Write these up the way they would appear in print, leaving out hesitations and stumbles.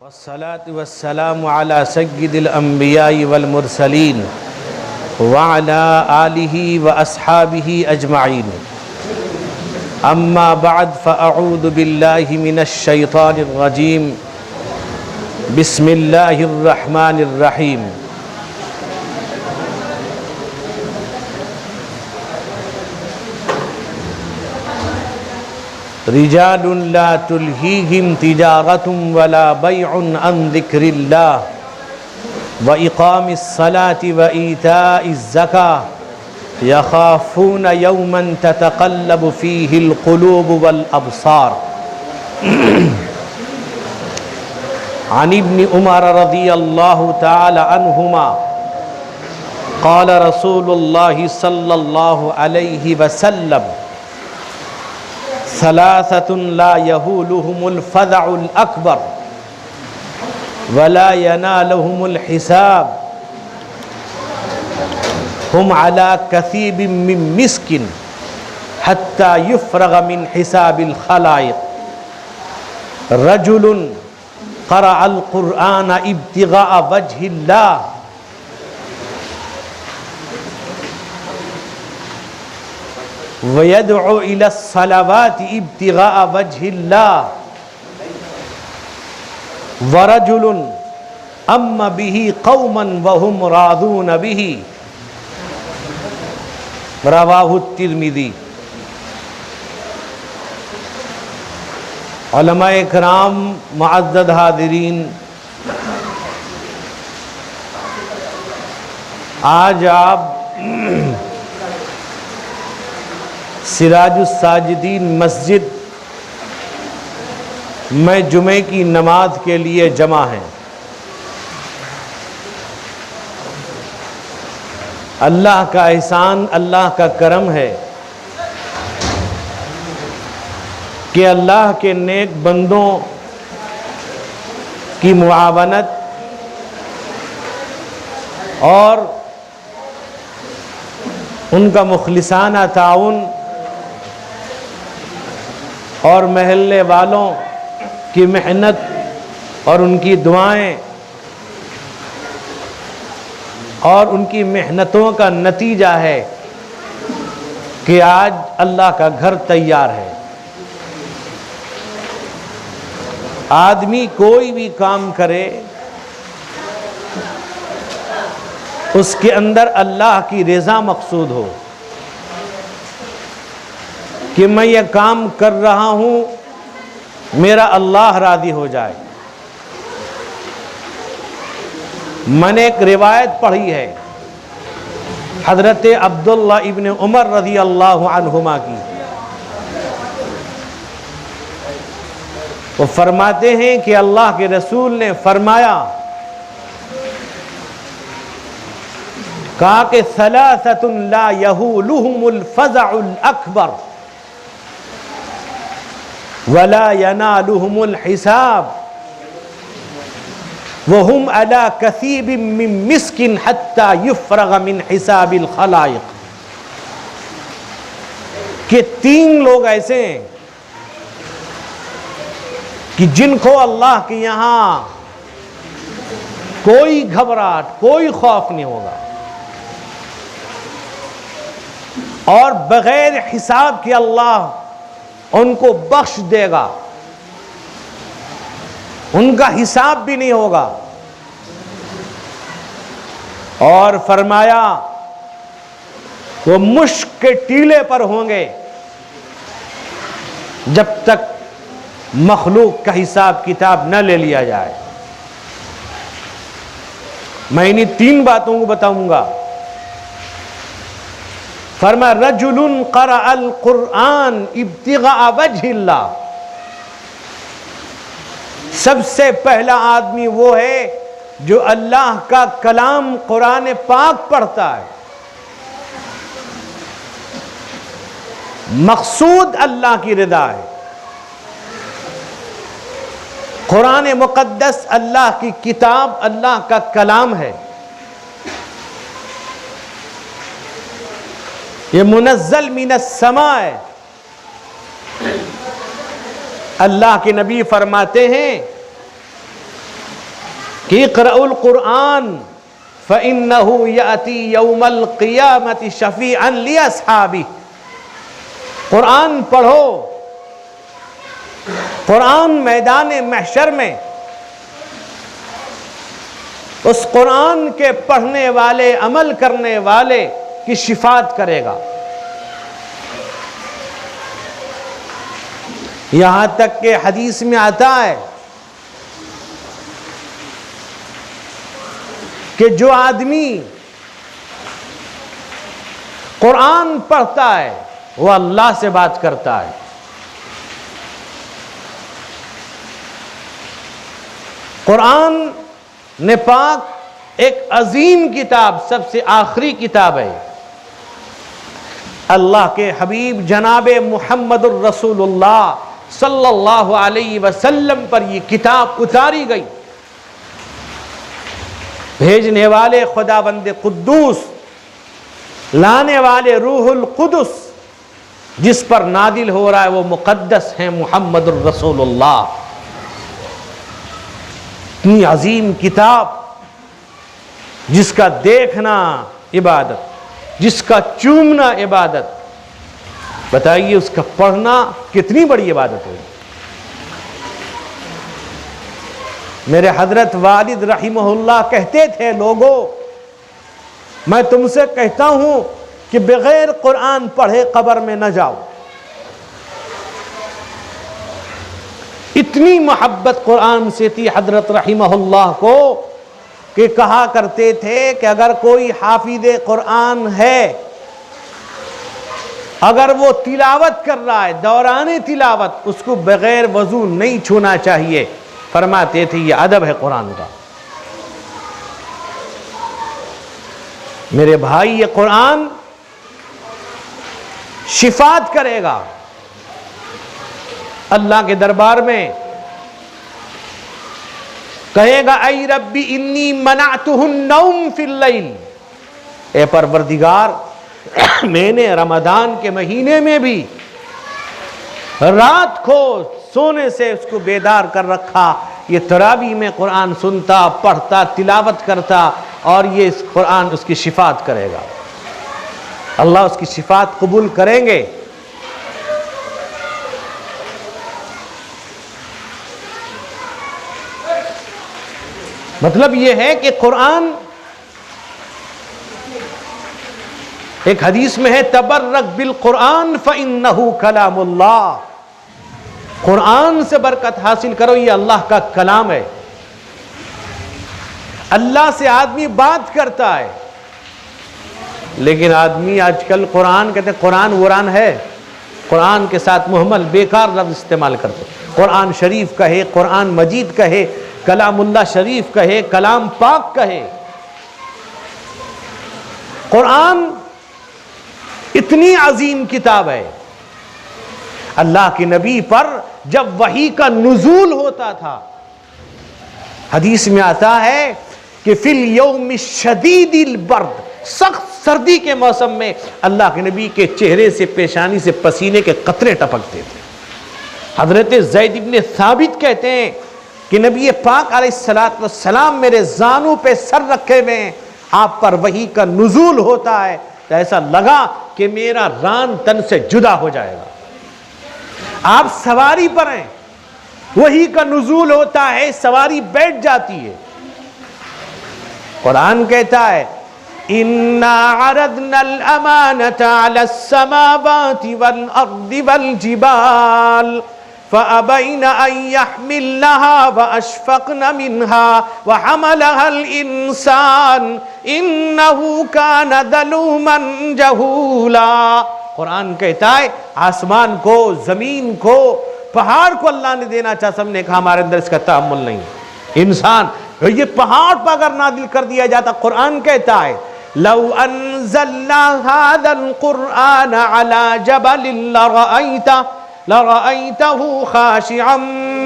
والصلاة والسلام على سيد الأنبياء والمرسلين وعلى آله وأصحابه أجمعين. أما بعد فأعوذ بالله من الشيطان الرجيم. بسم الله الرحمن الرحيم. رجال لا تلهيهم تجارة ولا بيع عن ذكر الله وإقام الصلاة وإيتاء الزكاة يخافون يوما تتقلب فيه القلوب والأبصار. عن ابن عمر رضي الله تعالى عنهما قال رسول الله صلى الله عليه وسلم: ثلاثة لا يهولهم الفزع الأكبر ولا ينالهم الحساب هم على كثيب من مسك حتى يفرغ من حساب الخلائق. رجل قرأ القرآن ابتغاء وجه الله ويدعو إلى الصلوات ابتغاء وجه الله. ورجل أما به قوما وهم راضون به. رواہ الترمذی. علماء کرام، معزز حاضرین، آج آپ سراج الساجدین مسجد میں جمعے کی نماز کے لیے جمع ہیں. اللہ کا احسان، اللہ کا کرم ہے کہ اللہ کے نیک بندوں کی معاونت اور ان کا مخلصانہ تعاون اور محلے والوں کی محنت اور ان کی دعائیں اور ان کی محنتوں کا نتیجہ ہے کہ آج اللہ کا گھر تیار ہے. آدمی کوئی بھی کام کرے اس کے اندر اللہ کی رضا مقصود ہو کہ میں یہ کام کر رہا ہوں میرا اللہ راضی ہو جائے. میں نے ایک روایت پڑھی ہے حضرت عبداللہ ابن عمر رضی اللہ عنہما کی. وہ فرماتے ہیں کہ اللہ کے رسول نے فرمایا، کہا کہ ثلاثۃ لا یہولہم الفزع الاکبر ولا ینالہم الحساب وہم علی کثیب من مسک حتی یفرغ من حساب الخلائق. کہ تین لوگ ایسے ہیں کہ جن کو اللہ کے یہاں کوئی گھبراہٹ، کوئی خوف نہیں ہوگا اور بغیر حساب کے اللہ ان کو بخش دے گا، ان کا حساب بھی نہیں ہوگا. اور فرمایا وہ مشک کے ٹیلے پر ہوں گے جب تک مخلوق کا حساب کتاب نہ لے لیا جائے. میں انہیں تین باتوں کو بتاؤں گا. فرمایا رجل قرأ القرآن ابتغاء وجہ اللہ. سب سے پہلا آدمی وہ ہے جو اللہ کا کلام قرآن پاک پڑھتا ہے. مقصود اللہ کی رضا ہے. قرآن مقدس اللہ کی کتاب، اللہ کا کلام ہے. یہ منزل من السماء ہے. اللہ کے نبی فرماتے ہیں کہ اقرأوا القرآن فإنه يأتي يوم القيامة شفيعا لأصحابه، قرآن پڑھو، قرآن میدان محشر میں اس قرآن کے پڑھنے والے، عمل کرنے والے کی شفاعت کرے گا۔ یہاں تک کہ حدیث میں آتا ہے کہ جو آدمی قرآن پڑھتا ہے وہ اللہ سے بات کرتا ہے۔ قرآن نے پاک ایک عظیم کتاب، سب سے آخری کتاب ہے۔ اللہ کے حبیب جناب محمد الرسول اللہ صلی اللہ علیہ وسلم پر یہ کتاب اتاری گئی۔ بھیجنے والے خداوند قدوس، لانے والے روح القدس، جس پر نازل ہو رہا ہے وہ مقدس ہیں محمد الرسول اللہ۔ اتنی عظیم کتاب جس کا دیکھنا عبادت، جس کا چومنا عبادت، بتائیے اس کا پڑھنا کتنی بڑی عبادت ہوگی۔ میرے حضرت والد رحمہ اللہ کہتے تھے، لوگوں میں تم سے کہتا ہوں کہ بغیر قرآن پڑھے قبر میں نہ جاؤ۔ اتنی محبت قرآن سے تھی حضرت رحمہ اللہ کو کہ کہا کرتے تھے کہ اگر کوئی حافظ قرآن ہے، اگر وہ تلاوت کر رہا ہے، دوران تلاوت اس کو بغیر وضو نہیں چھونا چاہیے۔ فرماتے تھے یہ ادب ہے قرآن کا۔ میرے بھائی، یہ قرآن شفاعت کرے گا اللہ کے دربار میں، کہے گا اے ربی انی منعتہ النوم فی اللیل، اے پروردگار میں نے رمضان کے مہینے میں بھی رات کو سونے سے اس کو بیدار کر رکھا، یہ تراویح میں قرآن سنتا، پڑھتا، تلاوت کرتا، اور یہ اس قرآن اس کی شفاعت کرے گا۔ اللہ اس کی شفاعت قبول کریں گے۔ مطلب یہ ہے کہ قرآن، ایک حدیث میں ہے تبرک بالقرآن فإنہ کلام اللہ، قرآن سے برکت حاصل کرو، یہ اللہ کا کلام ہے۔ اللہ سے آدمی بات کرتا ہے، لیکن آدمی آج کل قرآن کہتے ہیں قرآن وران ہے، قرآن کے ساتھ محمل بیکار لفظ استعمال کرتے، قرآن شریف کہے، قرآن مجید کہے، کلام اللہ شریف کہے، کلام پاک کہے۔ قرآن اتنی عظیم کتاب ہے، اللہ کے نبی پر جب وحی کا نزول ہوتا تھا، حدیث میں آتا ہے کہ فی الیوم الشدید البرد، سخت سردی کے موسم میں اللہ کے نبی کے چہرے سے، پیشانی سے پسینے کے قطرے ٹپکتے تھے۔ حضرت زید بن ثابت کہتے ہیں کہ نبی پاک علیہ السلام میرے زانوں پہ سر رکھے ہوئے ہیں، آپ پر وحی کا نزول ہوتا ہے تو ایسا لگا کہ میرا ران تن سے جدا ہو جائے گا۔ آپ سواری پر ہیں، وحی کا نزول ہوتا ہے، سواری بیٹھ جاتی ہے۔ قرآن کہتا ہے اِنَّا عَرَضْنَا الْأَمَانَةَ عَلَى السَّمَاوَاتِ وَالْأَرْضِ وَالْجِبَالِ فَأَبَيْنَ أَن يَحْمِلْنَهَا وَأَشْفَقْنَ مِنْهَا وَحَمَلَهَا الْإِنسَانُ إِنَّهُ كَانَ ظَلُومًا جَهُولًا۔ قرآن کہتا ہے آسمان کو، زمین کو، پہاڑ کو اللہ نے دینا چاہا، سب نے کہا ہمارے اندر اس کا تحمل نہیں۔ انسان یہ پہاڑ پر اگر نازل کر دیا جاتا، قرآن کہتا ہے لو انزلنا هذا القرآن على جبل لرأيته خاشعا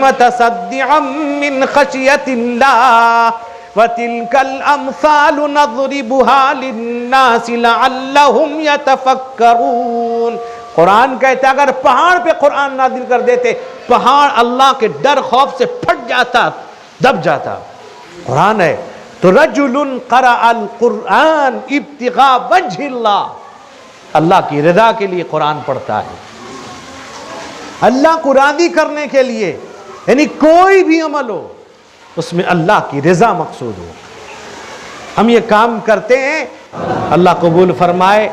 متصدعا من خشية الله وتلك الأمثال نضربها للناس لعلهم يتفكرون۔ قرآن کہتا ہے اگر پہاڑ پہ قرآن نازل کر دیتے، پہاڑ اللہ کے ڈر خوف سے پھٹ جاتا، دب جاتا۔ قرآن ہے تو رجل قرأ القرآن ابتغاء وجہ اللہ، اللہ کی رضا کے لیے قرآن پڑھتا ہے، اللہ کو راضی کرنے کے لیے، یعنی کوئی بھی عمل ہو اس میں اللہ کی رضا مقصود ہو۔ ہم یہ کام کرتے ہیں، اللہ قبول فرمائے۔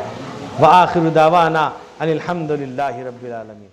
وآخر دعوانا ان الحمد للہ رب العالمین۔